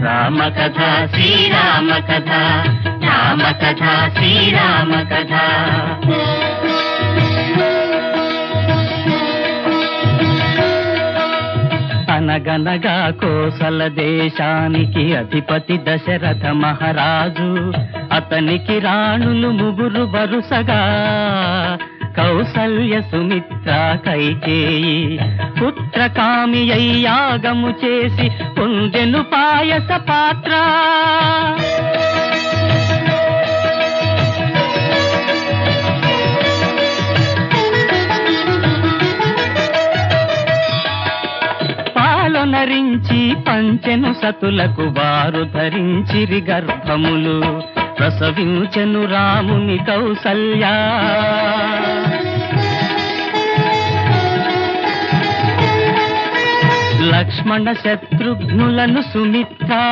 రామ కథ శ్రీరామ కథ, రామ కథ శ్రీరామ కథ. అనగనగా కోసల దేశానికి అధిపతి దశరథ మహారాజు, అతనికి రాణులు ముగ్గురు వరుసగా, కౌసల్య సుమిత్ర కైకేయి. పుత్రకామి అయి యాగము చేసి పొందెను పాయస పాత్ర. పాలనరించి పంచెను సతులకు, వారు ధరించిరి గర్భములు, ప్రసవించెను రాముని కౌసల్య. లక్ష్మణ శత్రుఘ్నులను సుమిత్ర